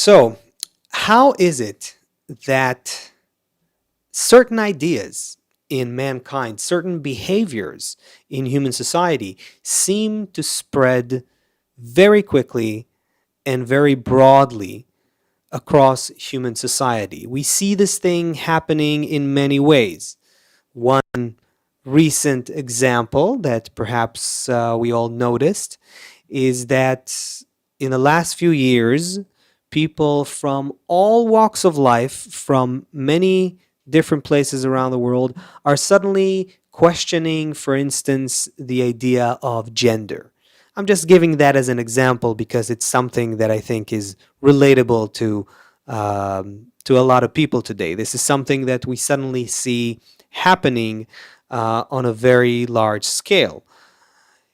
So, how is it that certain ideas in mankind, certain behaviors in human society seem to spread very quickly and very broadly across human society? We see this thing happening in many ways. One recent example that perhaps we all noticed is that in the last few years, people from all walks of life, from many different places around the world, are suddenly questioning, for instance, the idea of gender. I'm just giving that as an example because it's something that I think is relatable to a lot of people today. This is something that we suddenly see happening on a very large scale.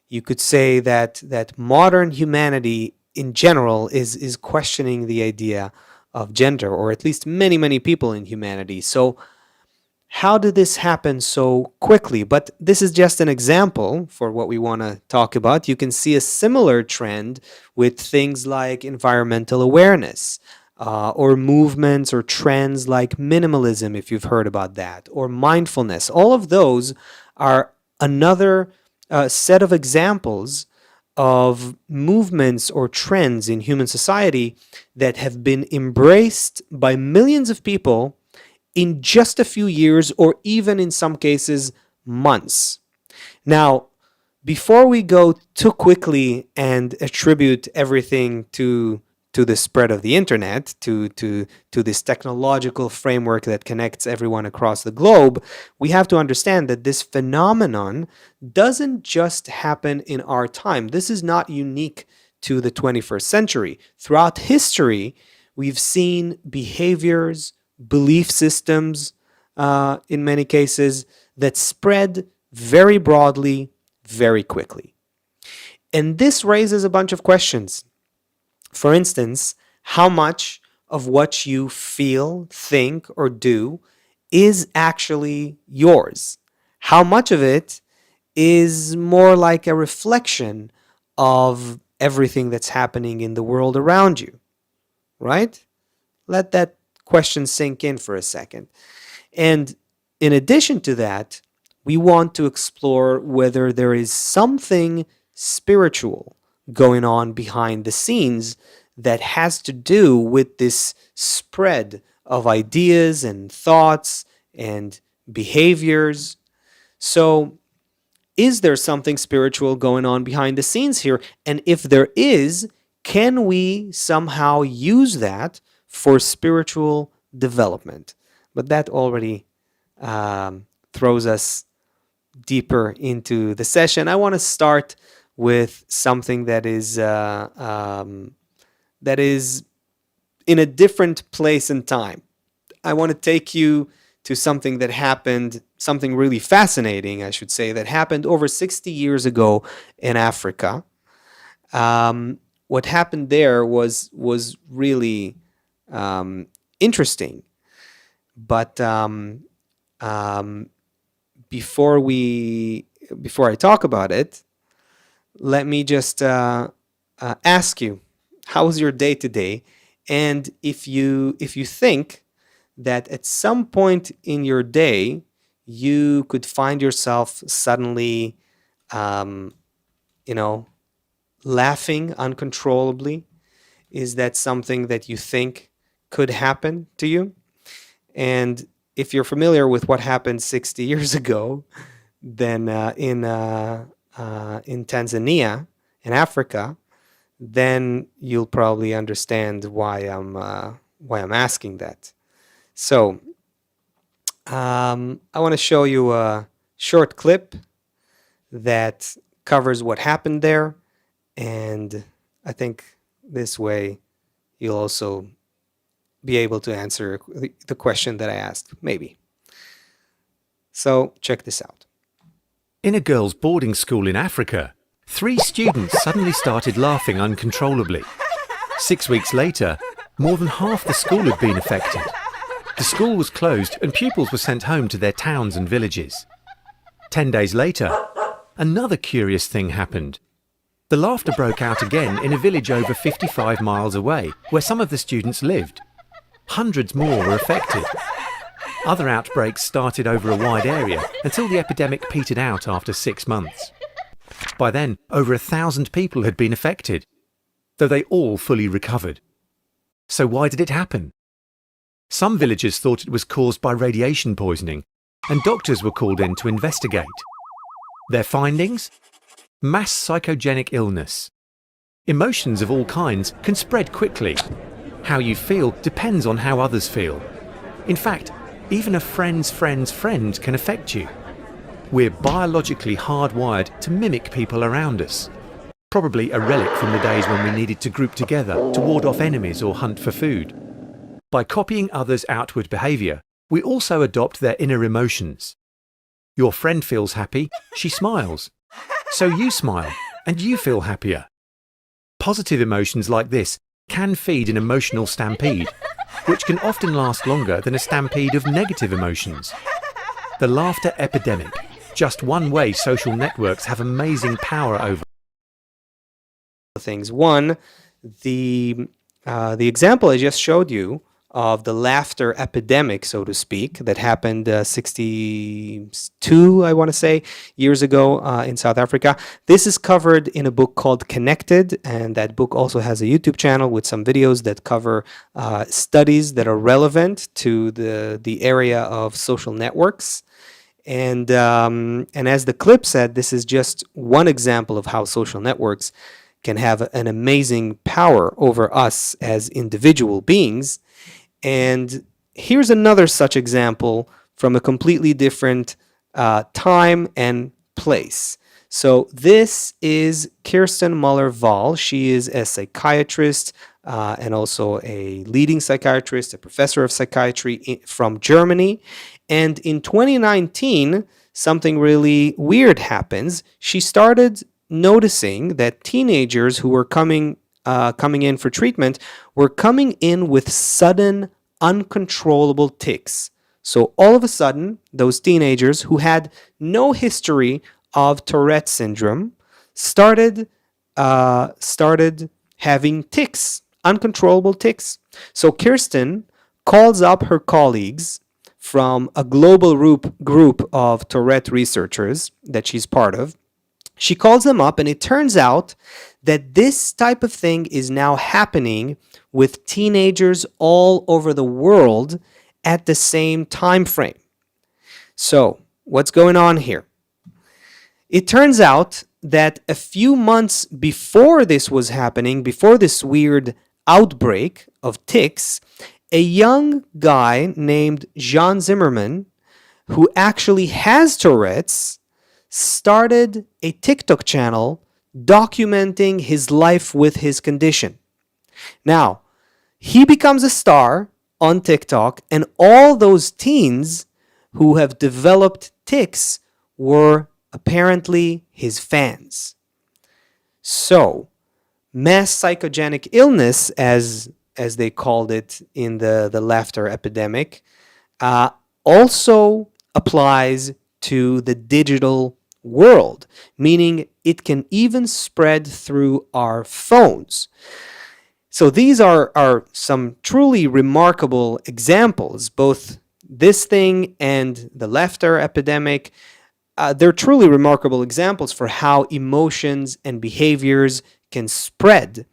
You could say that modern humanity in general is questioning the idea of gender, or at least many people in humanity. So how did this happen so quickly? But this is just an example for what we want to talk about. You can see a similar trend with things like environmental awareness, or movements or trends like minimalism, if you've heard about that, or mindfulness. All of those are another set of examples of movements or trends in human society that have been embraced by millions of people in just a few years, or even in some cases, months. Now, before we go too quickly and attribute everything to the spread of the internet, to this technological framework that connects everyone across the globe, we have to understand that this phenomenon doesn't just happen in our time. This is not unique to the 21st century. Throughout history, we've seen behaviors, belief systems, in many cases, that spread very broadly, very quickly. And this raises a bunch of questions. For instance, how much of what you feel, think, or do is actually yours? How much of it is more like a reflection of everything that's happening in the world around you, right? Let that question sink in for a second. And in addition to that, we want to explore whether there is something spiritual going on behind the scenes that has to do with this spread of ideas and thoughts and behaviors. So, is there something spiritual going on behind the scenes here? And if there is, can we somehow use that for spiritual development? But that already throws us deeper into the session. I want to start with something that is in a different place and time. I want to take you to something that happened, something really fascinating, I should say, that happened over 60 years ago in Africa. What happened there was really interesting. But before I talk about it, let me just ask you, how was your day today? And if you think that at some point in your day you could find yourself suddenly, laughing uncontrollably, is that something that you think could happen to you? And if you're familiar with what happened 60 years ago, then in Tanzania, in Africa, then you'll probably understand why I'm asking that. So I want to show you a short clip that covers what happened there, and I think this way you'll also be able to answer the question that I asked, maybe. So check this out. In a girls' boarding school in Africa, 3 students suddenly started laughing uncontrollably. 6 weeks later, more than half the school had been affected. The school was closed and pupils were sent home to their towns and villages. 10 days later, another curious thing happened. The laughter broke out again in a village over 55 miles away, where some of the students lived. Hundreds more were affected. Other outbreaks started over a wide area until the epidemic petered out after 6 months. By then, over 1,000 people had been affected, though they all fully recovered. So why did it happen? Some villagers thought it was caused by radiation poisoning, and doctors were called in to investigate. Their findings? Mass psychogenic illness. Emotions of all kinds can spread quickly. How you feel depends on how others feel. In fact, even a friend's friend's friend can affect you. We're biologically hardwired to mimic people around us. Probably a relic from the days when we needed to group together to ward off enemies or hunt for food. By copying others' outward behaviour, we also adopt their inner emotions. Your friend feels happy, she smiles. So you smile, and you feel happier. Positive emotions like this can feed an emotional stampede, which can often last longer than a stampede of negative emotions. The laughter epidemic, just one way social networks have amazing power over things. One, the example I just showed you of the laughter epidemic, so to speak, that happened 62, I want to say, years ago in South Africa. This is covered in a book called Connected, and that book also has a YouTube channel with some videos that cover studies that are relevant to the area of social networks. And as the clip said, this is just one example of how social networks can have an amazing power over us as individual beings. And here's another such example from a completely different time and place. So this is Kirsten Muller-Wahl. She is a psychiatrist and also a leading psychiatrist, a professor of psychiatry from Germany. And in 2019, something really weird happens. She started noticing that teenagers who were coming in for treatment were coming in with sudden, uncontrollable tics. So all of a sudden, those teenagers who had no history of Tourette syndrome started having tics, uncontrollable tics. So Kirsten calls up her colleagues from a global group of Tourette researchers that she's part of. She calls them up, and it turns out that this type of thing is now happening with teenagers all over the world at the same time frame. So, what's going on here? It turns out that a few months before this was happening, before this weird outbreak of tics, a young guy named Jean Zimmerman, who actually has Tourette's, started a TikTok channel documenting his life with his condition. Now, he becomes a star on TikTok, and all those teens who have developed tics were apparently his fans. So, mass psychogenic illness, as they called it in the laughter epidemic, also applies to the digital world, meaning it can even spread through our phones. So these are some truly remarkable examples, both this thing and the laughter epidemic. They're truly remarkable examples for how emotions and behaviors can spread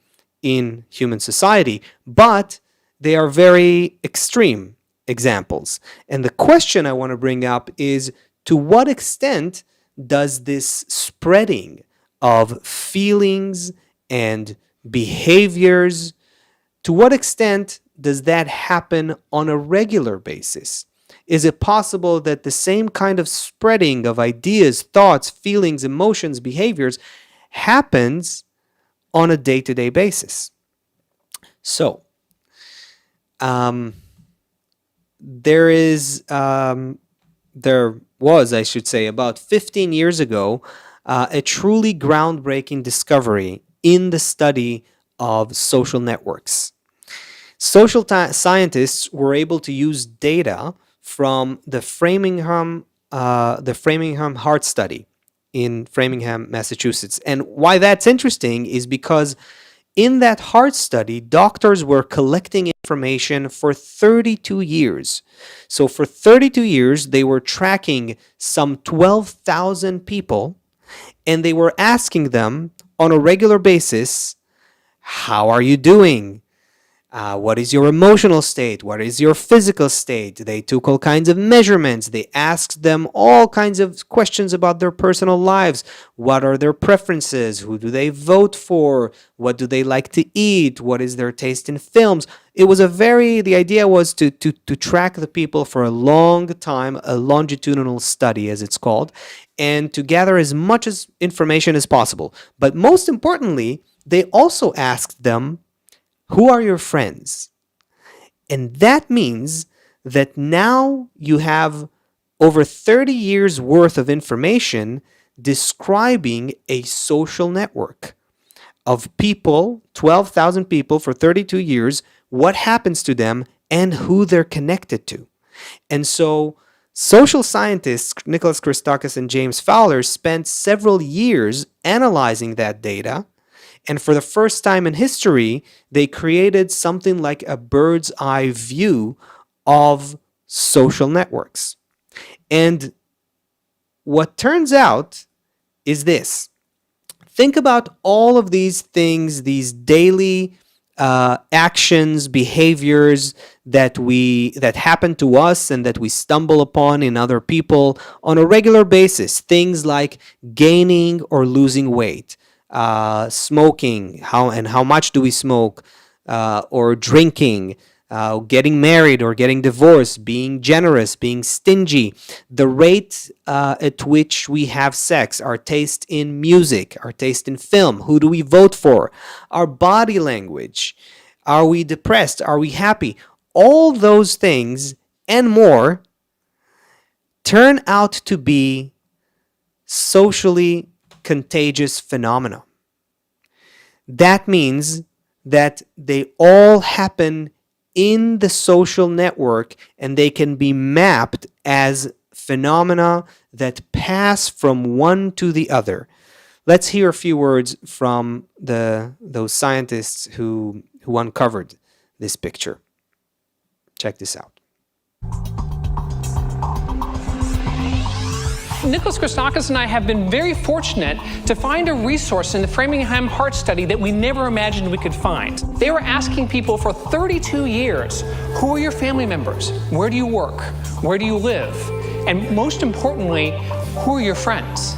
in human society, but they are very extreme examples. And the question I want to bring up is, to what extent does this spreading of feelings and behaviors, to what extent does that happen on a regular basis? Is it possible that the same kind of spreading of ideas, thoughts, feelings, emotions, behaviors happens on a day-to-day basis? So, there was, I should say, about 15 years ago, a truly groundbreaking discovery in the study of social networks. Social scientists were able to use data from the Framingham Heart Study in Framingham, Massachusetts. And why that's interesting is because in that heart study, doctors were collecting information for 32 years. So for 32 years, they were tracking some 12,000 people, and they were asking them on a regular basis, how are you doing? What is your emotional state? What is your physical state? They took all kinds of measurements. They asked them all kinds of questions about their personal lives. What are their preferences? Who do they vote for? What do they like to eat? What is their taste in films? The idea was to track the people for a long time, a longitudinal study, as it's called, and to gather as much information as possible. But most importantly, they also asked them, who are your friends? And that means that now you have over 30 years worth of information describing a social network of people, 12,000 people for 32 years, what happens to them and who they're connected to. And so social scientists Nicholas Christakis and James Fowler spent several years analyzing that data. And for the first time in history, they created something like a bird's eye view of social networks. And what turns out is this. Think about all of these things, these daily actions, behaviors that happen to us and that we stumble upon in other people on a regular basis. Things like gaining or losing weight. Smoking, how much do we smoke, or drinking, getting married or getting divorced, being generous, being stingy, the rate at which we have sex, our taste in music, our taste in film, who do we vote for, our body language, are we depressed, are we happy, all those things and more turn out to be socially contagious phenomena. That means that they all happen in the social network and they can be mapped as phenomena that pass from one to the other. Let's hear a few words from those scientists who uncovered this picture. Check this out. Nicholas Christakis and I have been very fortunate to find a resource in the Framingham Heart Study that we never imagined we could find. They were asking people for 32 years, who are your family members? Where do you work? Where do you live? And most importantly, who are your friends?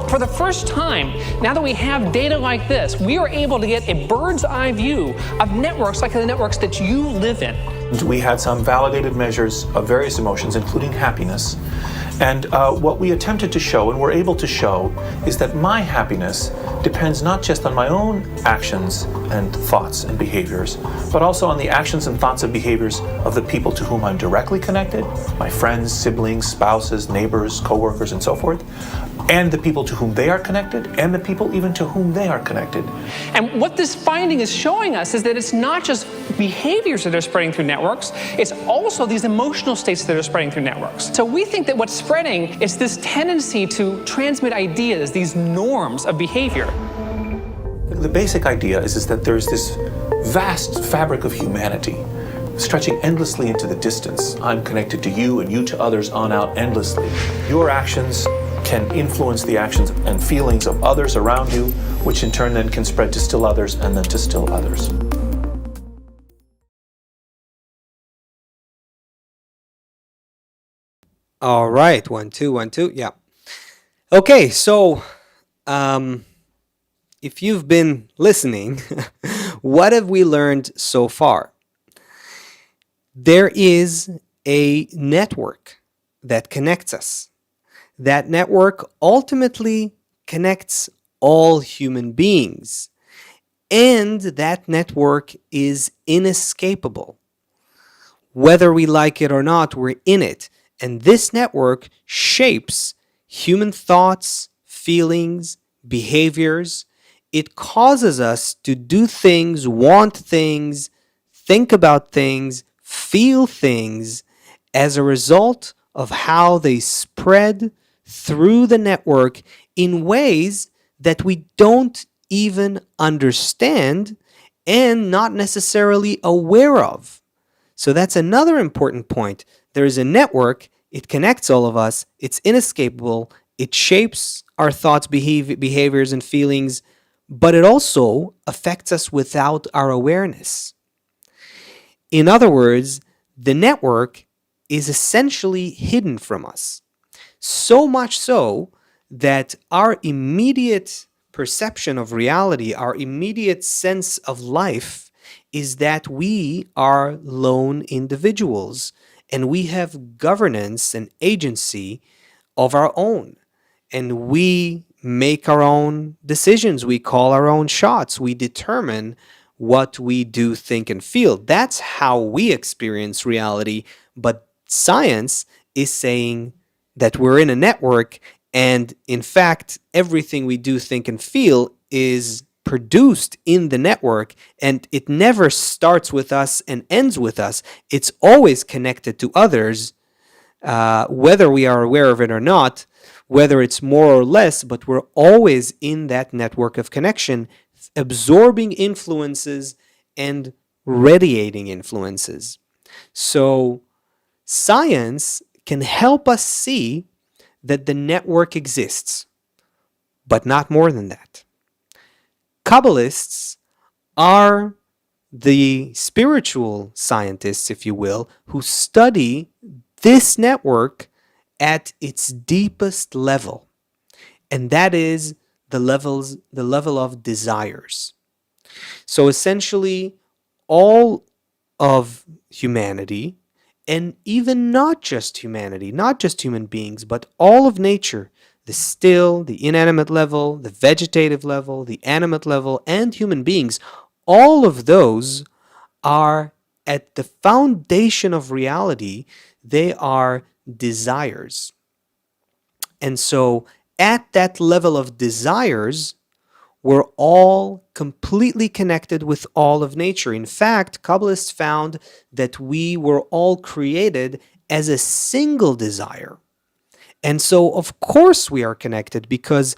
For the first time, now that we have data like this, we are able to get a bird's eye view of networks like the networks that you live in. We had some validated measures of various emotions, including happiness. And what we attempted to show, and were able to show, is that my happiness depends not just on my own actions and thoughts and behaviors, but also on the actions and thoughts and behaviors of the people to whom I'm directly connected, my friends, siblings, spouses, neighbors, coworkers, and so forth, and the people to whom they are connected, and the people even to whom they are connected. And what this finding is showing us is that it's not just behaviors that are spreading through networks, it's also these emotional states that are spreading through networks. So we think that what's spreading is this tendency to transmit ideas, these norms of behavior. The basic idea is that there's this vast fabric of humanity stretching endlessly into the distance. I'm connected to you and you to others on out endlessly. Your actions can influence the actions and feelings of others around you, which in turn then can spread to still others and then to still others. All right, 1 2 1 2. Yeah. Okay, so if you've been listening, what have we learned so far? There is a network that connects us. That network ultimately connects all human beings, and that network is inescapable. Whether we like it or not, we're in it, and this network shapes human thoughts, feelings, behaviors. It causes us to do things, want things, think about things, feel things as a result of how they spread through the network in ways that we don't even understand and not necessarily aware of. So that's another important point. There is a network, it connects all of us, it's inescapable, it shapes our thoughts, behaviors, and feelings, but it also affects us without our awareness. In other words, the network is essentially hidden from us. So much so that our immediate perception of reality, our immediate sense of life, is that we are lone individuals and we have governance and agency of our own. And we make our own decisions, we call our own shots, we determine what we do, think, and feel. That's how we experience reality. But science is saying that we're in a network, and in fact, everything we do, think, and feel is produced in the network, and it never starts with us and ends with us. It's always connected to others, whether we are aware of it or not, whether it's more or less, but we're always in that network of connection, absorbing influences and radiating influences. So science can help us see that the network exists, but not more than that. Kabbalists are the spiritual scientists, if you will, who study this network at its deepest level, and that is the level of desires. So essentially, all of humanity, and even not just humanity, not just human beings, but all of nature, the still, the inanimate level, the vegetative level, the animate level, and human beings, all of those are at the foundation of reality. They are desires. And so at that level of desires, we're all completely connected with all of nature. In fact, Kabbalists found that we were all created as a single desire. And so, of course, we are connected because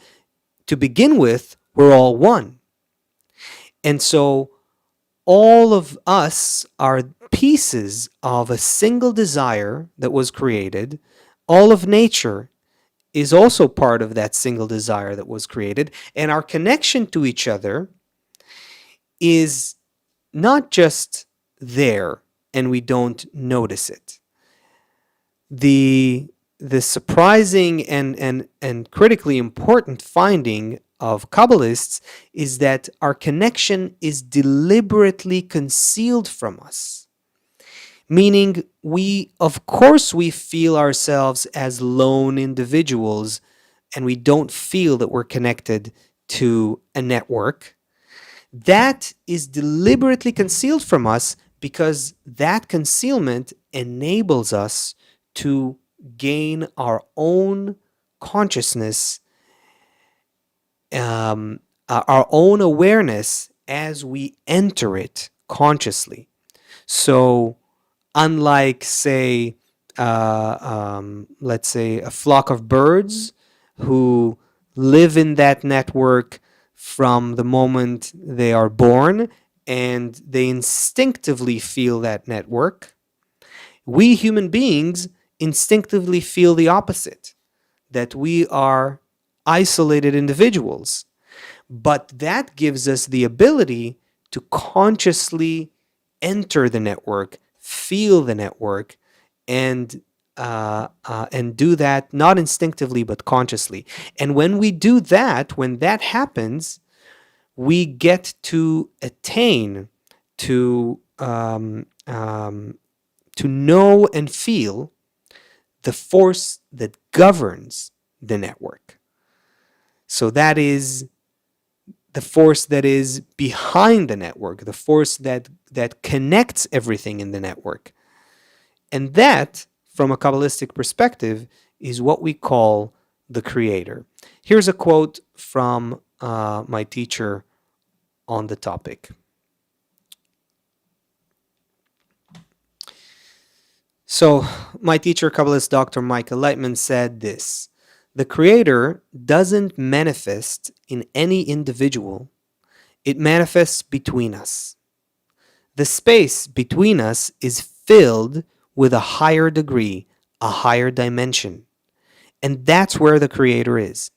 to begin with, we're all one. And so, all of us are pieces of a single desire that was created. All of nature is also part of that single desire that was created. And our connection to each other is not just there and we don't notice it. The surprising and critically important finding of Kabbalists is that our connection is deliberately concealed from us. Meaning, of course, we feel ourselves as lone individuals and we don't feel that we're connected to a network. That is deliberately concealed from us because that concealment enables us to gain our own consciousness, our own awareness as we enter it consciously. So, unlike, say, let's say a flock of birds who live in that network from the moment they are born and they instinctively feel that network, we human beings instinctively feel the opposite, that we are isolated individuals. But that gives us the ability to consciously enter the network, feel the network, and do that not instinctively but consciously. And when we do that, when that happens, we get to attain to know and feel the force that governs the network. So that is the force that is behind the network, the force that connects everything in the network. And that, from a Kabbalistic perspective, is what we call the Creator. Here's a quote from my teacher on the topic. So, my teacher, Kabbalist Dr. Michael Lightman, said this: The Creator doesn't manifest in any individual, it manifests between us. The space between us is filled with a higher degree, a higher dimension. And that's where the Creator is,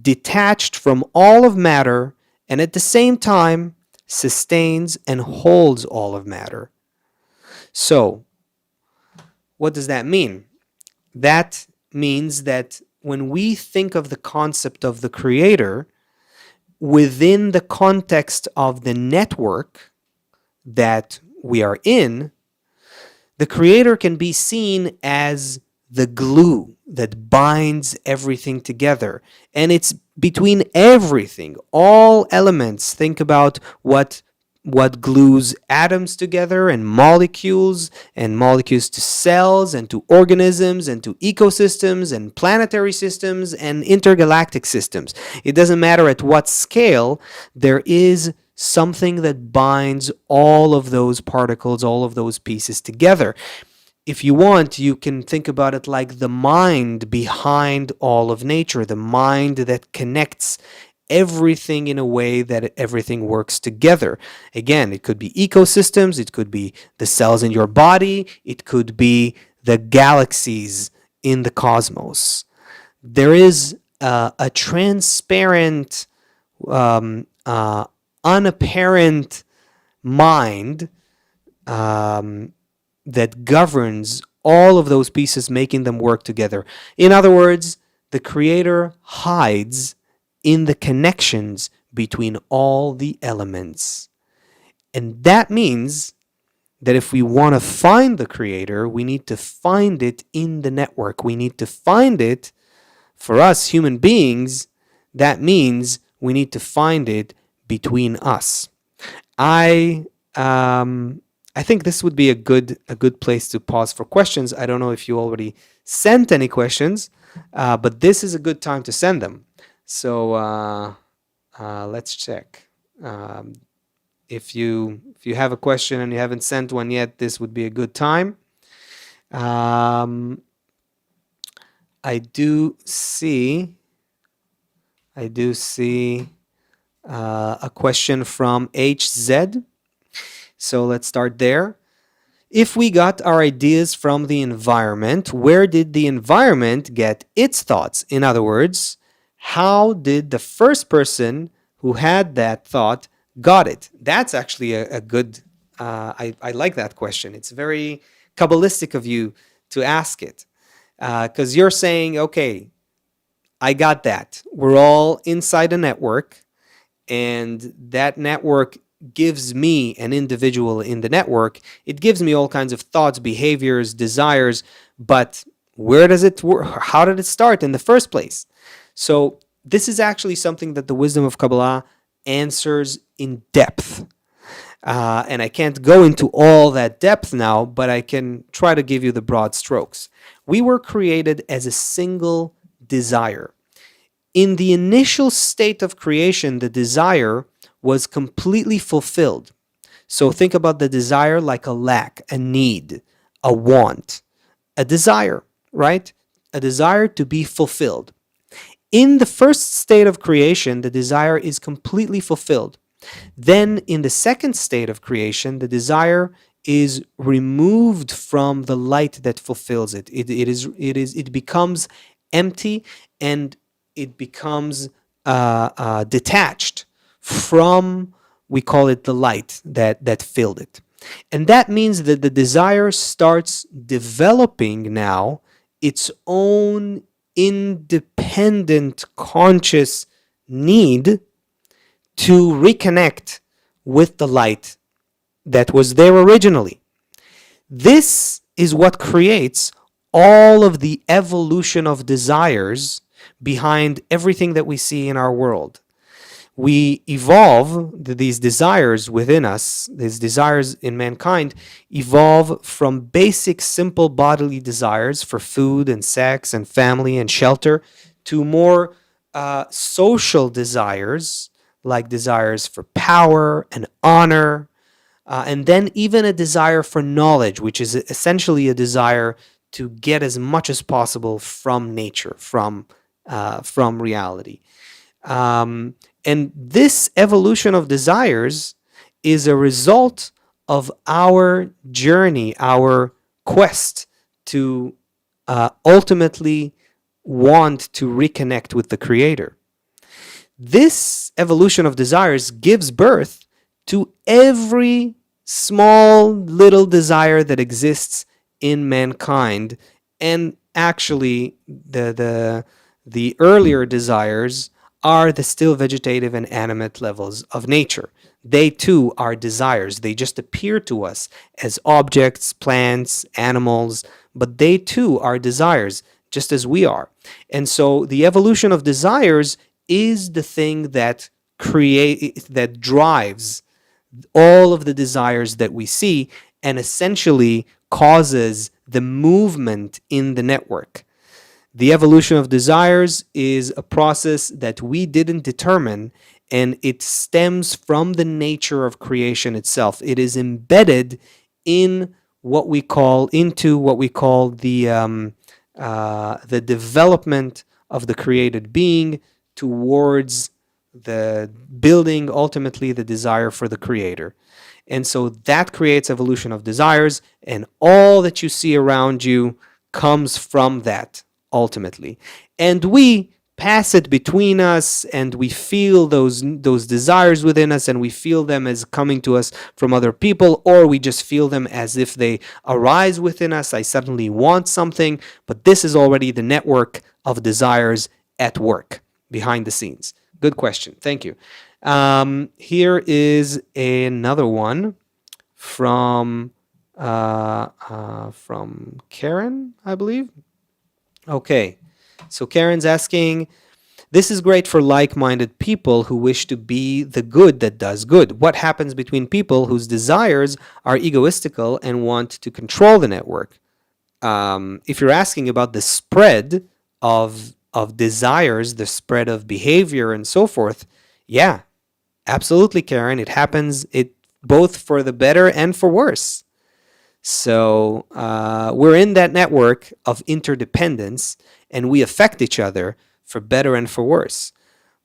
detached from all of matter, and at the same time sustains and holds all of matter. So, what does that mean? That means that when we think of the concept of the Creator within the context of the network that we are in, the Creator can be seen as the glue that binds everything together. And it's between everything, all elements. Think about what glues atoms together and molecules to cells and to organisms and to ecosystems and planetary systems and intergalactic systems. It doesn't matter at what scale, there is something that binds all of those particles, all of those pieces together. If you want, you can think about it like the mind behind all of nature, the mind that connects everything in a way that everything works together. Again, it could be ecosystems, it could be the cells in your body, it could be the galaxies in the cosmos. There is a transparent, unapparent mind that governs all of those pieces, making them work together. In other words, the Creator hides in the connections between all the elements. And that means that if we want to find the Creator, we need to find it in the network. We need to find it, for us human beings, that means we need to find it between us. I think this would be a good place to pause for questions. I don't know if you already sent any questions, but this is a good time to send them. So let's check. If you have a question and you haven't sent one yet, this would be a good time. I do see a question from HZ. So let's start there. If we got our ideas from the environment, where did the environment get its thoughts? In other words, how did the first person who had that thought got it? That's actually a good, I like that question. It's very Kabbalistic of you to ask it. Because you're saying, okay, I got that. We're all inside a network, and that network gives me, an individual in the network, it gives me all kinds of thoughts, behaviors, desires, but where does it work? How did it start in the first place? So this is actually something that the wisdom of Kabbalah answers in depth. And I can't go into all that depth now, but I can try to give you the broad strokes. We were created as a single desire. In the initial state of creation, the desire was completely fulfilled. So think about the desire like a lack, a need, a want, a desire, right? A desire to be fulfilled. In the first state of creation, the desire is completely fulfilled. Then in the second state of creation, the desire is removed from the light that fulfills it. It becomes empty, and it becomes detached from, we call it the light that filled it. And that means that the desire starts developing now its own independent conscious need to reconnect with the light that was there originally. This is what creates all of the evolution of desires behind everything that we see in our world. We evolve, these desires within us, these desires in mankind, evolve from basic, simple bodily desires for food and sex and family and shelter to more social desires, like desires for power and honor, and then even a desire for knowledge, which is essentially a desire to get as much as possible from nature, from from reality. And this evolution of desires is a result of our journey, our quest to ultimately want to reconnect with the Creator. This evolution of desires gives birth to every small little desire that exists in mankind, and actually the earlier desires are the still vegetative and animate levels of nature. They too are desires. They just appear to us as objects, plants, animals, but they too are desires, just as we are. And so the evolution of desires is the thing that drives all of the desires that we see, and essentially causes the movement in the network. The evolution of desires is a process that we didn't determine, and it stems from the nature of creation itself. It is embedded in what we call the development of the created being towards the building, ultimately the desire for the Creator. And so that creates evolution of desires, and all that you see around you comes from that ultimately. And we pass it between us, and we feel those desires within us, and we feel them as coming to us from other people, or we just feel them as if they arise within us. I suddenly want something, but this is already the network of desires at work behind the scenes. Good question. Thank you. Here is another one from Karen, I believe. Okay, so Karen's asking, this is great for like-minded people who wish to be the good that does good. What happens between people whose desires are egoistical and want to control the network? If you're asking about the spread of desires, the spread of behavior and so forth, yeah, absolutely, Karen. It happens both for the better and for worse. So we're in that network of interdependence, and we affect each other for better and for worse.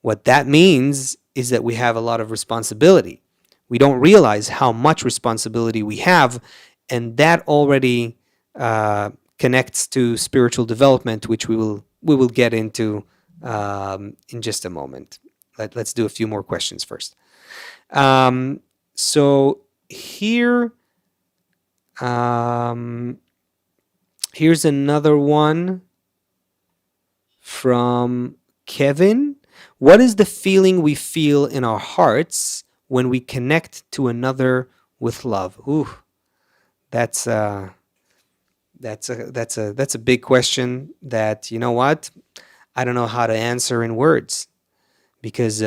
What that means is that we have a lot of responsibility. We don't realize how much responsibility we have, and that already connects to spiritual development, which we will get into in just a moment. Let's do a few more questions first. So here, here's another one from Kevin. What is the feeling we feel in our hearts when we connect to another with love? Ooh, that's a big question that, you know what, I don't know how to answer in words, because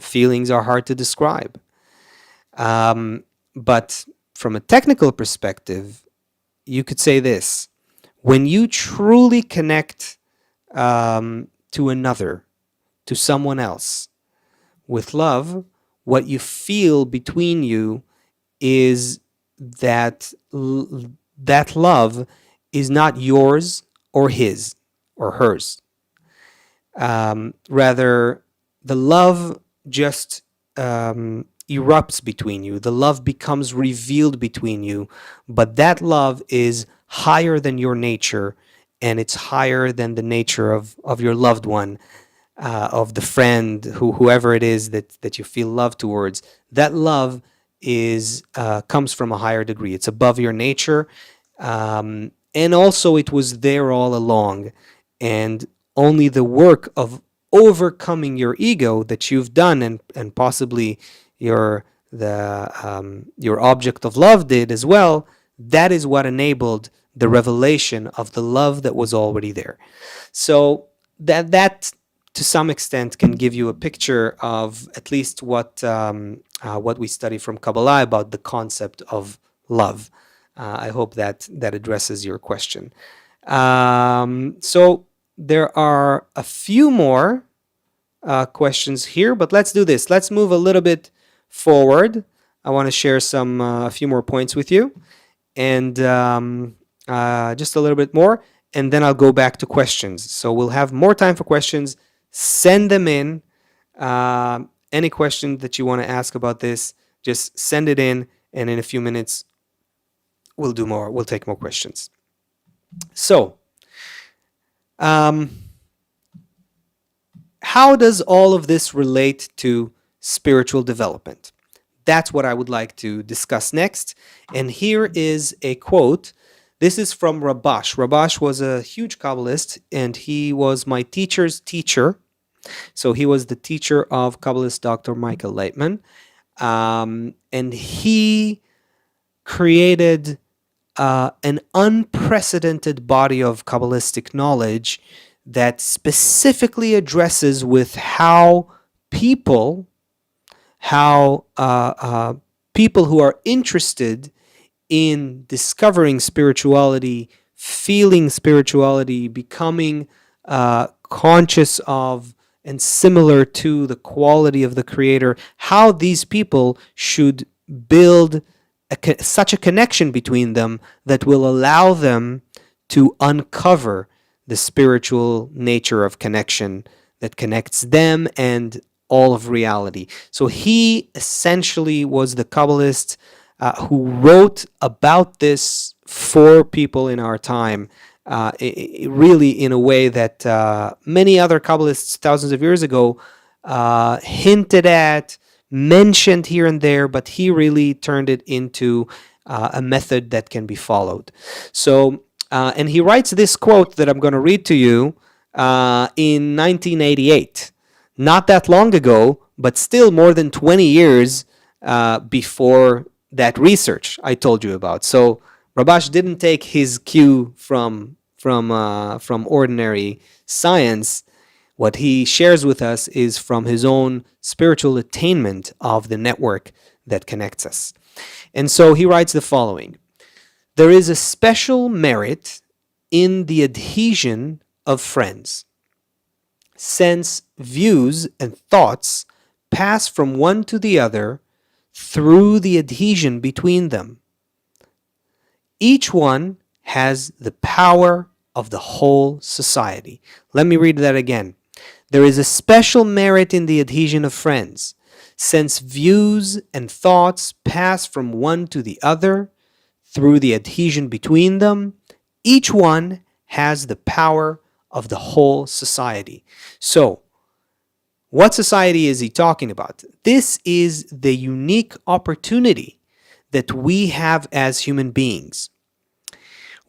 feelings are hard to describe. But from a technical perspective, you could say this: when you truly connect to another, to someone else, with love, what you feel between you is that that love is not yours or his or hers. Rather, the love just erupts between you. The love becomes revealed between you, but that love is higher than your nature, and it's higher than the nature of your loved one, of the friend, whoever it is that you feel love towards. That love is comes from a higher degree. It's above your nature, and also it was there all along, and only the work of overcoming your ego that you've done, and possibly your object of love did as well, that is what enabled the revelation of the love that was already there. So that to some extent can give you a picture of at least what we study from Kabbalah about the concept of love. I hope that addresses your question. So there are a few more questions here, but let's do this. Let's move a little bit forward. I want to share a few more points with you, and just a little bit more. and then I'll go back to questions. So we'll have more time for questions. Send them in. Any question that you want to ask about this, just send it in, and in a few minutes, we'll do more. We'll take more questions. So, how does all of this relate to spiritual development? That's what I would like to discuss next. And here is a quote. This is from Rabash. Rabash was a huge Kabbalist, and he was my teacher's teacher. So he was the teacher of Kabbalist Dr. Michael Leitman. And he created an unprecedented body of Kabbalistic knowledge that specifically addresses with how people who are interested in discovering spirituality, feeling spirituality, becoming conscious of and similar to the quality of the Creator, how these people should build such a connection between them that will allow them to uncover the spiritual nature of connection that connects them and all of reality. So he essentially was the Kabbalist who wrote about this for people in our time, really in a way that many other Kabbalists thousands of years ago hinted at, mentioned here and there, but he really turned it into a method that can be followed. So, and he writes this quote that I'm going to read to you in 1988. Not that long ago, but still more than 20 years before that research I told you about. So Rabash didn't take his cue from ordinary science. What he shares with us is from his own spiritual attainment of the network that connects us. And so he writes the following: there is a special merit in the adhesion of friends, since views and thoughts pass from one to the other through the adhesion between them. Each one has the power of the whole society. Let me read that again. There is a special merit in the adhesion of friends, since views and thoughts pass from one to the other through the adhesion between them. Each one has the power of the whole society. So, what society is he talking about? This is the unique opportunity that we have as human beings.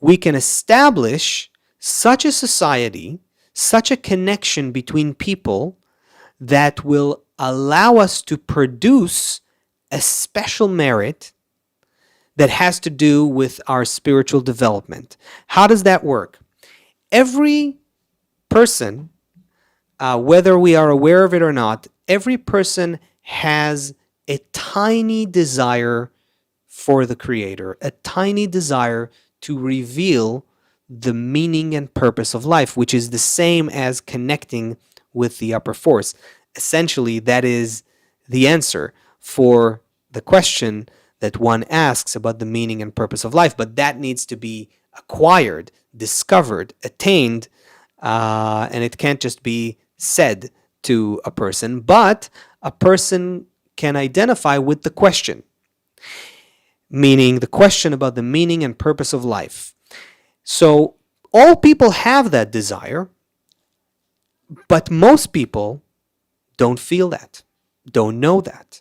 We can establish such a society, such a connection between people that will allow us to produce a special merit that has to do with our spiritual development. How does that work? Every person, whether we are aware of it or not, every person has a tiny desire for the Creator, a tiny desire to reveal the meaning and purpose of life, which is the same as connecting with the upper force. Essentially, that is the answer for the question that one asks about the meaning and purpose of life, but that needs to be acquired, discovered, attained, and it can't just be said to a person, but a person can identify with the question, meaning the question about the meaning and purpose of life. So all people have that desire, but most people don't feel that, don't know that.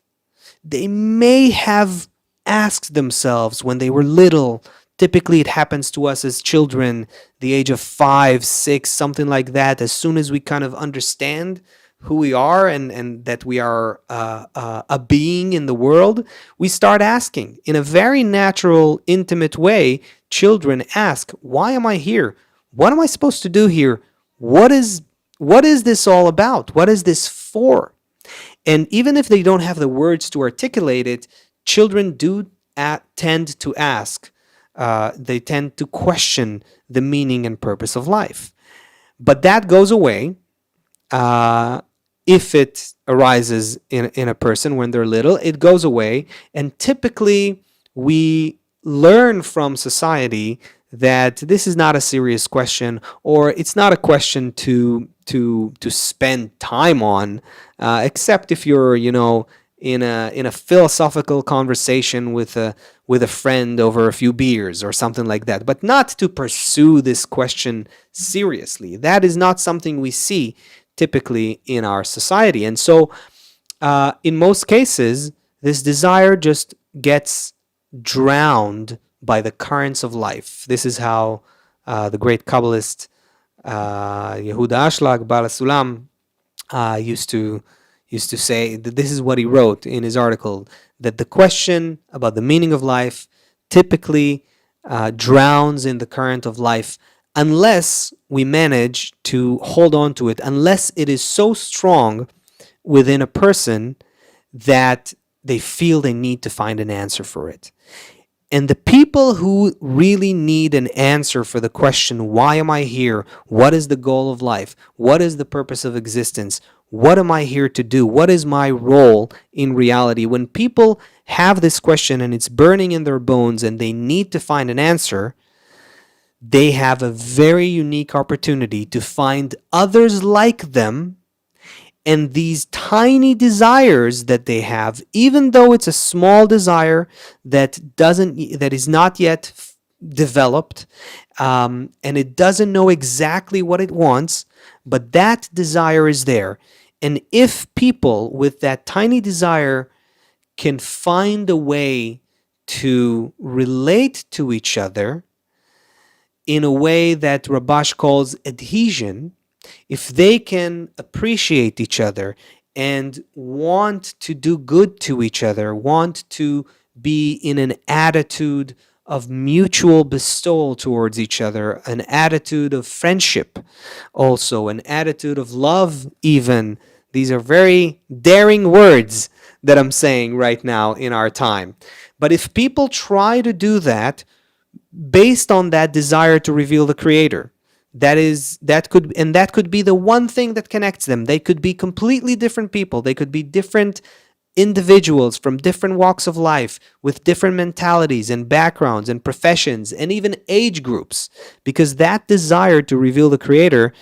They may have asked themselves when they were little. Typically, it happens to us as children, the age of 5, 6, something like that. As soon as we kind of understand who we are and that we are a being in the world, we start asking. In a very natural, intimate way, children ask, why am I here? What am I supposed to do here? What is this all about? What is this for? And even if they don't have the words to articulate it, children do tend to ask. They tend to question the meaning and purpose of life. But that goes away if it arises in a person when they're little. It goes away. And typically, we learn from society that this is not a serious question, or it's not a question to spend time on, except if you're, in a philosophical conversation with a friend over a few beers or something like that, but not to pursue this question seriously. That is not something we see typically in our society. And so, in most cases, this desire just gets drowned by the currents of life. This is how the great Kabbalist Yehuda Ashlag, Bala Sulam, used to say that this is what he wrote in his article, that the question about the meaning of life typically drowns in the current of life unless we manage to hold on to it, unless it is so strong within a person that they feel they need to find an answer for it. And the people who really need an answer for the question, why am I here? What is the goal of life? What is the purpose of existence? What am I here to do? What is my role in reality? When people have this question and it's burning in their bones and they need to find an answer, they have a very unique opportunity to find others like them. And these tiny desires that they have, even though it's a small desire that is not yet developed, and it doesn't know exactly what it wants, but that desire is there. And if people with that tiny desire can find a way to relate to each other in a way that Rabash calls adhesion, if they can appreciate each other and want to do good to each other, want to be in an attitude of mutual bestowal towards each other, an attitude of friendship, also an attitude of love, even. These are very daring words that I'm saying right now in our time. But if people try to do that based on that desire to reveal the Creator, that could be the one thing that connects them. They could be completely different people. They could be different individuals from different walks of life with different mentalities and backgrounds and professions and even age groups, because that desire to reveal the Creator,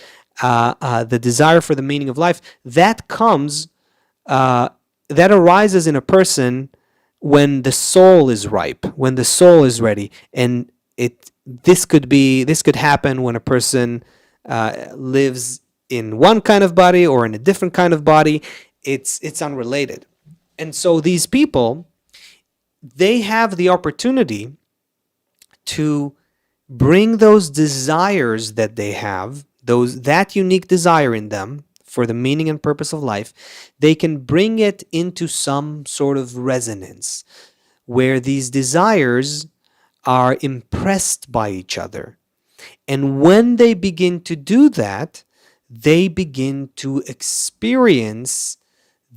the desire for the meaning of life, that arises in a person when the soul is ripe, when the soul is ready. And this could happen when a person lives in one kind of body or in a different kind of body. It's unrelated. And so these people, they have the opportunity to bring those desires that they have, that unique desire in them for the meaning and purpose of life, they can bring it into some sort of resonance where these desires are impressed by each other. And when they begin to do that, they begin to experience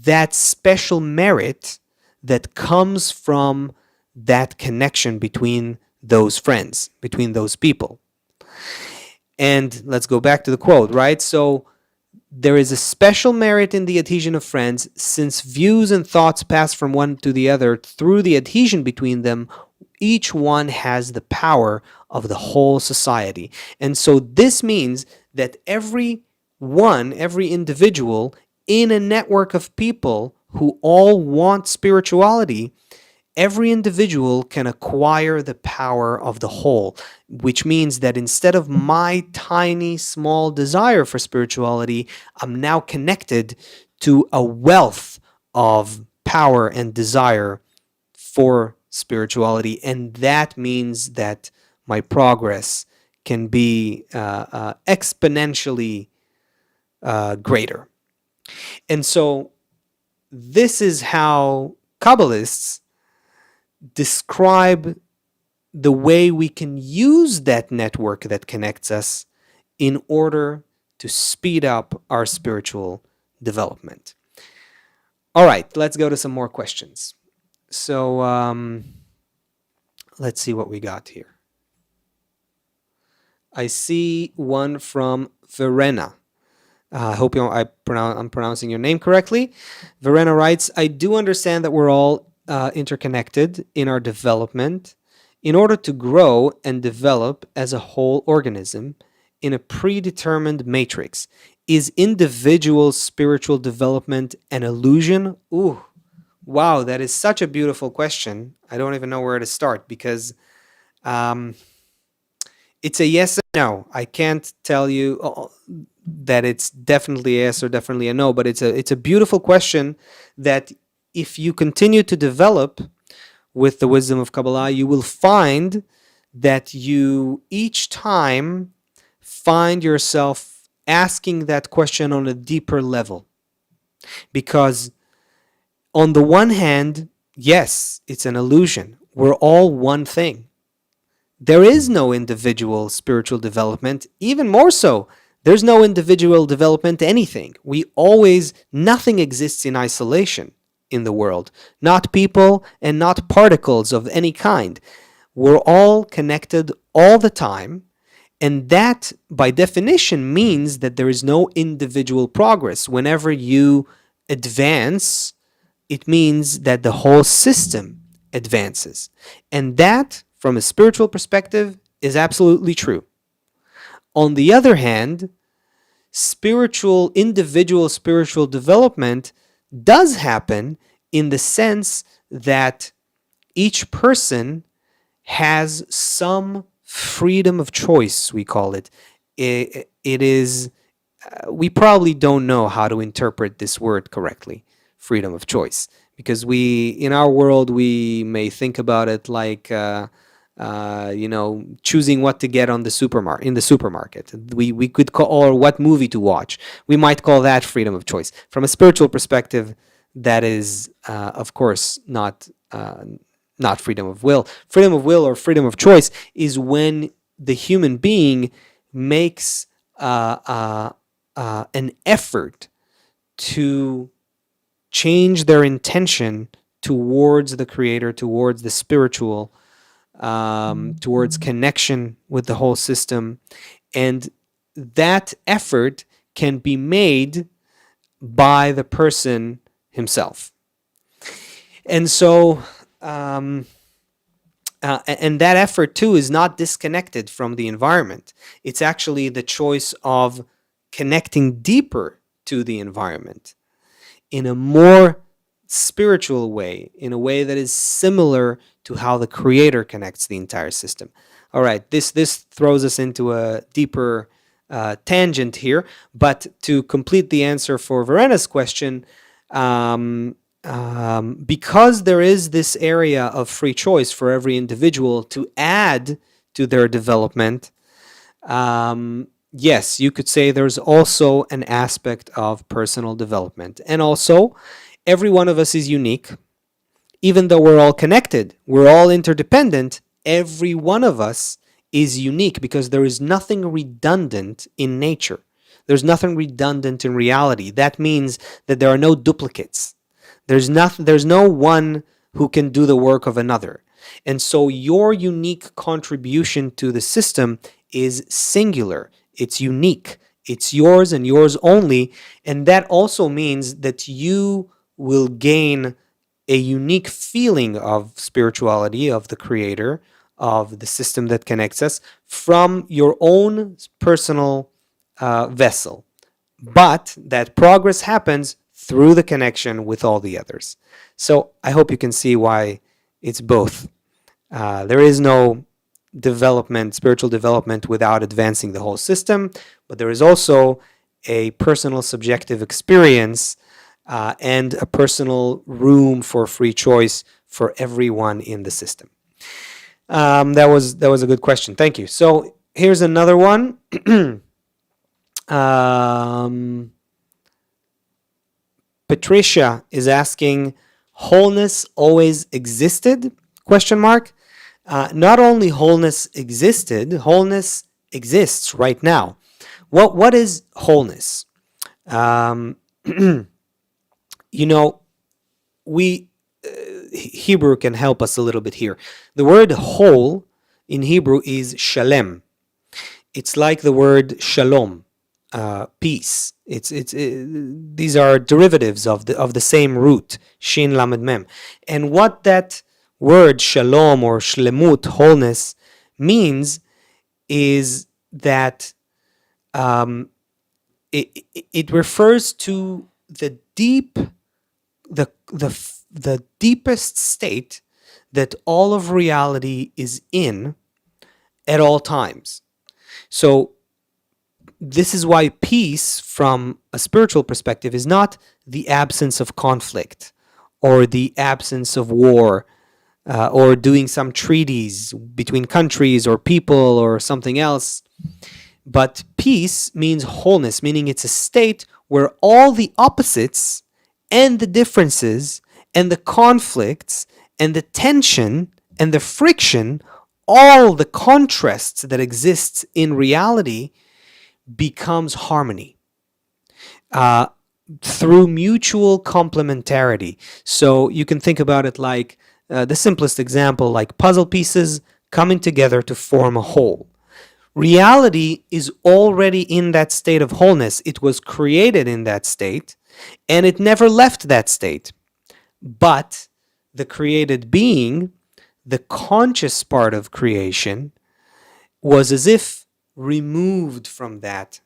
that special merit that comes from that connection between those friends, between those people. And let's go back to the quote, right? So there is a special merit in the adhesion of friends, since views and thoughts pass from one to the other through the adhesion between them. Each one has the power of the whole society. And so this means that every individual in a network of people who all want spirituality, every individual can acquire the power of the whole, which means that instead of my tiny, small desire for spirituality, I'm now connected to a wealth of power and desire for spirituality. And that means that my progress can be exponentially greater. And so this is how Kabbalists describe the way we can use that network that connects us in order to speed up our spiritual development. All right, let's go to some more questions. So let's see what we got here. I see one from Verena. I hope I'm pronouncing your name correctly. Verena writes, I do understand that we're all interconnected in our development in order to grow and develop as a whole organism in a predetermined matrix. Is individual spiritual development an illusion? Ooh, wow, that is such a beautiful question. I don't even know where to start because it's a yes and no. I can't tell you that it's definitely a yes or definitely a no, but it's a beautiful question that if you continue to develop with the wisdom of Kabbalah, you will find that you each time find yourself asking that question on a deeper level. Because on the one hand, yes, it's an illusion. We're all one thing. There is no individual spiritual development. Even more so, there's no individual development anything. Nothing exists in isolation in the world. Not people and not particles of any kind. We're all connected all the time. And that, by definition, means that there is no individual progress. Whenever you advance, it means that the whole system advances. And that, from a spiritual perspective, is absolutely true. On the other hand, individual spiritual development does happen in the sense that each person has some freedom of choice, we call it. It is, we probably don't know how to interpret this word correctly, freedom of choice, because in our world, we may think about it like, choosing what to get in the supermarket. We could call, or what movie to watch. We might call that freedom of choice. From a spiritual perspective, that is, of course, not freedom of will. Freedom of will or freedom of choice is when the human being makes an effort to change their intention towards the Creator, towards the spiritual, towards connection with the whole system. And that effort can be made by the person himself. And so, and that effort too is not disconnected from the environment. It's actually the choice of connecting deeper to the environment in a more spiritual way, in a way that is similar to how the Creator connects the entire system. All right, this throws us into a deeper tangent here, but to complete the answer for Verena's question, because there is this area of free choice for every individual to add to their development, yes, you could say there's also an aspect of personal development. And also, every one of us is unique. Even though we're all connected, we're all interdependent, every one of us is unique because there is nothing redundant in nature. There's nothing redundant in reality. That means that there are no duplicates. There's no one who can do the work of another. And so your unique contribution to the system is singular. It's unique. It's yours and yours only. And that also means that you will gain a unique feeling of spirituality, of the Creator, of the system that connects us from your own personal vessel. But that progress happens through the connection with all the others. So I hope you can see why it's both. There is no spiritual development without advancing the whole system, but there is also a personal subjective experience and a personal room for free choice for everyone in the system. That was a good question. Thank you. So here's another one. Patricia is asking, wholeness always existed? Question mark. Not only wholeness existed, wholeness exists right now. What is wholeness? Hebrew can help us a little bit here. The word whole in Hebrew is shalem. It's like the word shalom, peace. These are derivatives of the same root, shin lamed mem. And what that word shalom or shlemut, wholeness, means is that it refers to the deepest state that all of reality is in at all times. So this is why peace, from a spiritual perspective, is not the absence of conflict or the absence of war, or doing some treaties between countries or people or something else. But peace means wholeness, meaning it's a state where all the opposites and the differences and the conflicts and the tension and the friction, all the contrasts that exists in reality, becomes harmony through mutual complementarity. So you can think about it like the simplest example, like puzzle pieces coming together to form a whole. Reality is already in that state of wholeness. It was created in that state, and it never left that state. But the created being, the conscious part of creation, was as if removed from that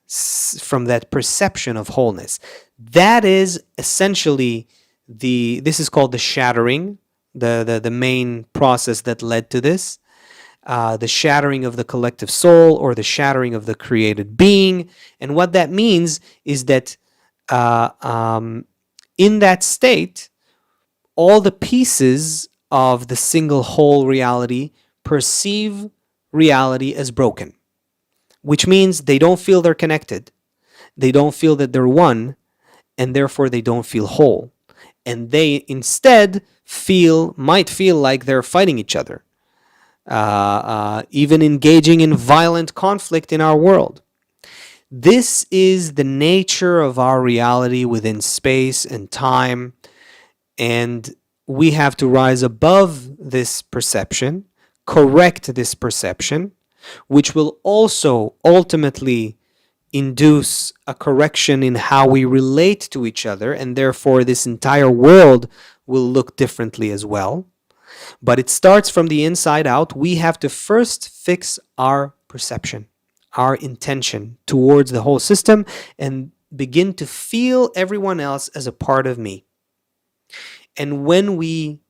perception of wholeness. That is essentially this is called the shattering, the main process that led to this. The shattering of the collective soul, or the shattering of the created being. And what that means is that in that state, all the pieces of the single whole reality perceive reality as broken, which means they don't feel they're connected. They don't feel that they're one, and therefore they don't feel whole. And they instead might feel like they're fighting each other, even engaging in violent conflict in our world. This is the nature of our reality within space and time, and we have to rise above this perception, correct this perception, which will also ultimately induce a correction in how we relate to each other, and therefore this entire world will look differently as well. But it starts from the inside out. We have to first fix our perception, our intention towards the whole system, and begin to feel everyone else as a part of me. And when we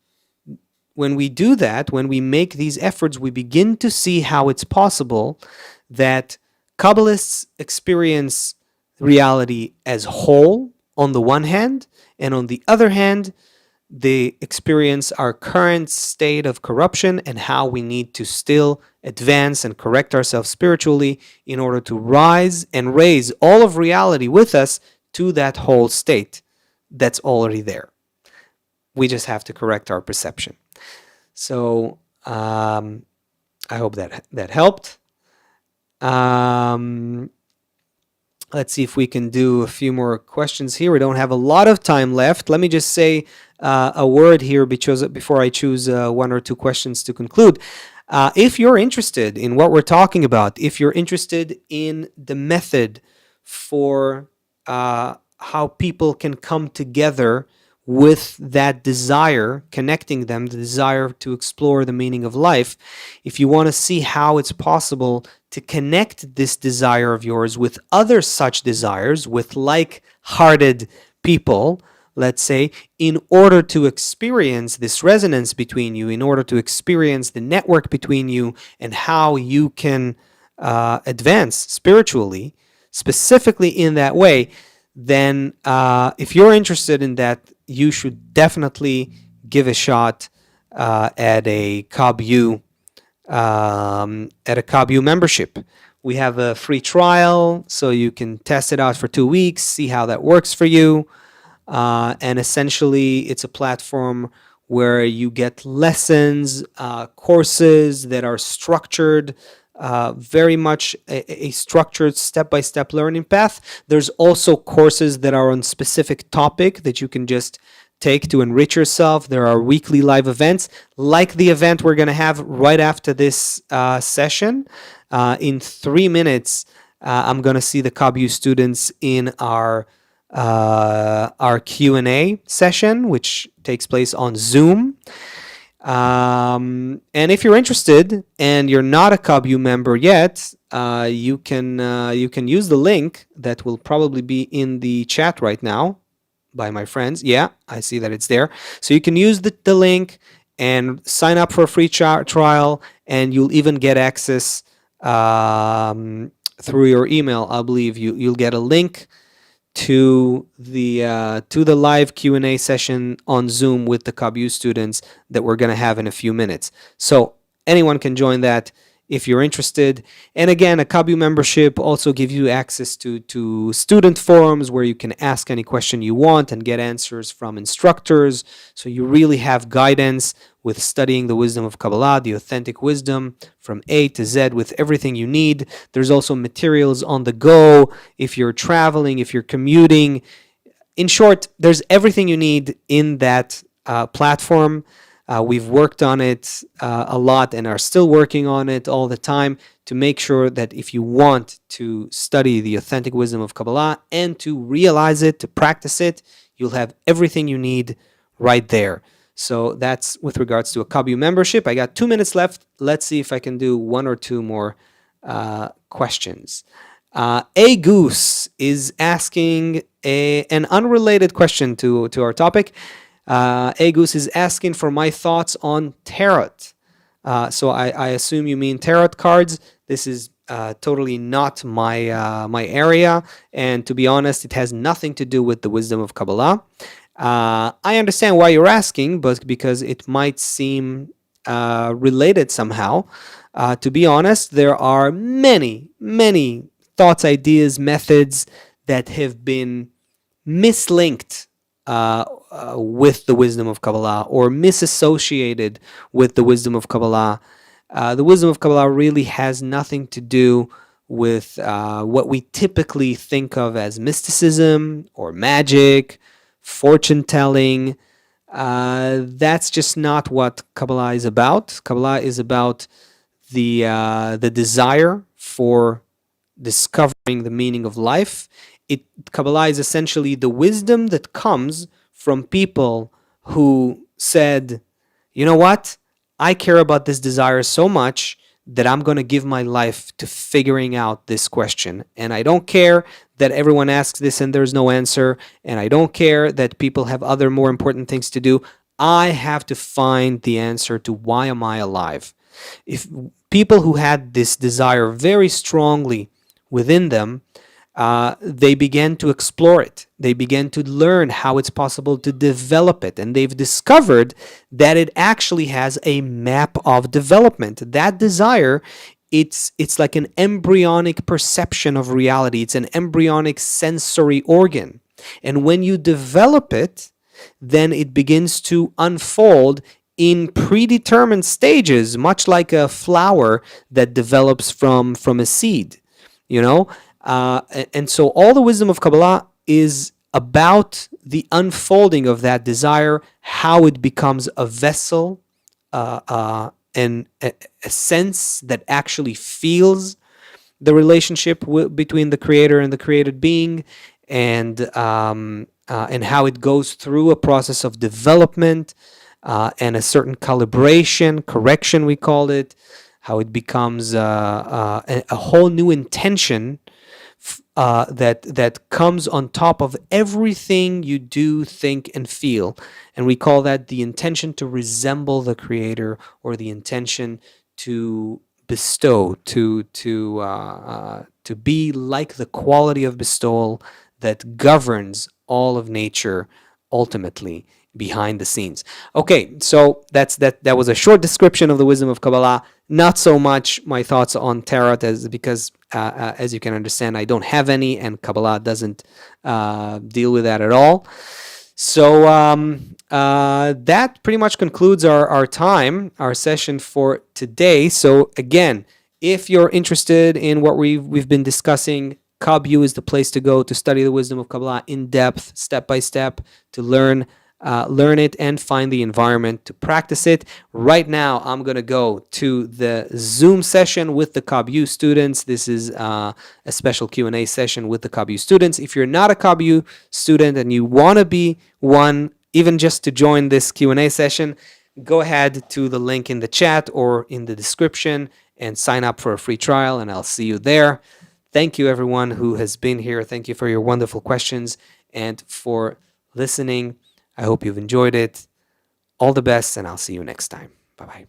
do that, when we make these efforts, we begin to see how it's possible that Kabbalists experience reality as whole on the one hand, and on the other hand, they experience our current state of corruption and how we need to still advance and correct ourselves spiritually in order to rise and raise all of reality with us to that whole state that's already there. We just have to correct our perception. So I hope that helped. Let's see if we can do a few more questions here. We don't have a lot of time left. Let me just say a word here before I choose one or two questions to conclude. If you're interested in what we're talking about, if you're interested in the method for how people can come together with that desire, connecting them, the desire to explore the meaning of life, if you want to see how it's possible to connect this desire of yours with other such desires, with like-hearted people, let's say, in order to experience this resonance between you, in order to experience the network between you and how you can advance spiritually, specifically in that way, then if you're interested in that, you should definitely give a shot at a KabU membership. We have a free trial, so you can test it out for 2 weeks, see how that works for you. And essentially, it's a platform where you get lessons, courses that are structured, very much a structured step-by-step learning path. There's also courses that are on specific topic that you can just take to enrich yourself. There are weekly live events, like the event we're going to have right after this session. In 3 minutes, I'm going to see the KabU students in our Q&A session, which takes place on Zoom. And if you're interested and you're not a KabU member yet, you can use the link that will probably be in the chat right now by my friends. Yeah, I see that it's there. So you can use the link and sign up for a free trial, and you'll even get access through your email. I believe you'll get a link to the live Q&A session on Zoom with the KabU students that we're going to have in a few minutes. So anyone can join that if you're interested. And again, a KabU membership also gives you access to student forums where you can ask any question you want and get answers from instructors. So you really have guidance with studying the wisdom of Kabbalah, the authentic wisdom from A to Z with everything you need. There's also materials on the go if you're traveling, if you're commuting. In short, there's everything you need in that platform. We've worked on it a lot and are still working on it all the time to make sure that if you want to study the authentic wisdom of Kabbalah and to realize it, to practice it, you'll have everything you need right there. So that's with regards to a KabU membership. I got 2 minutes left. Let's see if I can do one or two more questions. A Goose is asking an unrelated question to our topic. A Goose is asking for my thoughts on tarot. So I assume you mean tarot cards. This is totally not my area, and to be honest, it has nothing to do with the wisdom of Kabbalah. I understand why you're asking, but because it might seem related somehow. To be honest, there are many thoughts, ideas, methods that have been mislinked with the wisdom of Kabbalah or misassociated with the wisdom of Kabbalah. The wisdom of Kabbalah really has nothing to do with what we typically think of as mysticism or magic, fortune telling. That's just not what Kabbalah is about. Kabbalah is about the desire for discovering the meaning of life. Kabbalah is essentially the wisdom that comes from people who said, you know what? I care about this desire so much that I'm going to give my life to figuring out this question. And I don't care that everyone asks this and there's no answer. And I don't care that people have other more important things to do. I have to find the answer to why am I alive? If people who had this desire very strongly within them, they began to explore it. They began to learn how it's possible to develop it. And they've discovered that it actually has a map of development. That desire, it's like an embryonic perception of reality. It's an embryonic sensory organ. And when you develop it, then it begins to unfold in predetermined stages, much like a flower that develops from a seed, you know? And so all the wisdom of Kabbalah is about the unfolding of that desire, how it becomes a vessel, and a sense that actually feels the relationship between the creator and the created being, and how it goes through a process of development and a certain calibration, correction we called it, how it becomes a whole new intention that comes on top of everything you do, think, and feel. And we call that the intention to resemble the Creator, or the intention to bestow, to be like the quality of bestowal that governs all of nature ultimately behind the scenes. Okay, so that was a short description of the wisdom of Kabbalah. Not so much my thoughts on tarot, because as you can understand, I don't have any, and Kabbalah doesn't deal with that at all. So that pretty much concludes our session for today. So again, if you're interested in what we've been discussing, KabU is the place to go to study the wisdom of Kabbalah in depth, step by step, to learn it and find the environment to practice it. Right now, I'm going to go to the Zoom session with the KabU students. This is a special Q&A session with the KabU students. If you're not a KabU student and you want to be one, even just to join this Q&A session, go ahead to the link in the chat or in the description and sign up for a free trial, and I'll see you there. Thank you, everyone who has been here. Thank you for your wonderful questions and for listening. I hope you've enjoyed it. All the best, and I'll see you next time. Bye-bye.